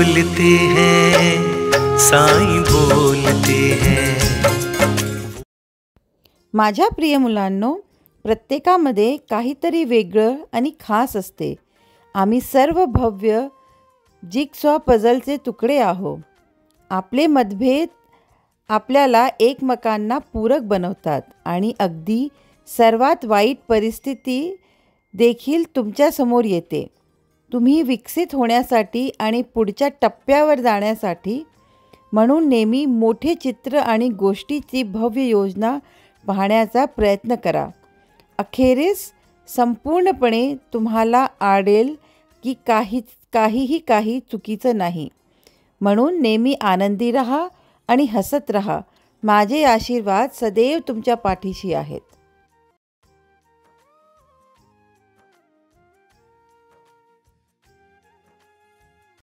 बोलते हैं, साईं बोलते हैं। माझ्या प्रिय मुलांनो, प्रत्येकामध्ये काहीतरी वेगळं आणि खास असते. आम्ही सर्व भव्य जिगसॉ पझलचे तुकडे आहोत. आपले मतभेद आपल्याला एकमेकांना पूरक बनवतात आणि अगदी सर्वात वाईट परिस्थिती देखील तुमच्यासमोर येते. तुम्ही विकसित होण्यासाठी आणि पुढच्या टप्प्यावर जाण्यासाठी म्हणून नेहमी मोठे चित्र आणि गोष्टीची भव्य योजना पाहण्याचा प्रयत्न करा. अखेरीस संपूर्णपणे तुम्हाला आढळेल की काही चुकीचं नाही. म्हणून नेहमी आनंदी रहा आणि हसत रहा. माझे आशीर्वाद सदैव तुमच्या पाठीशी आहेत.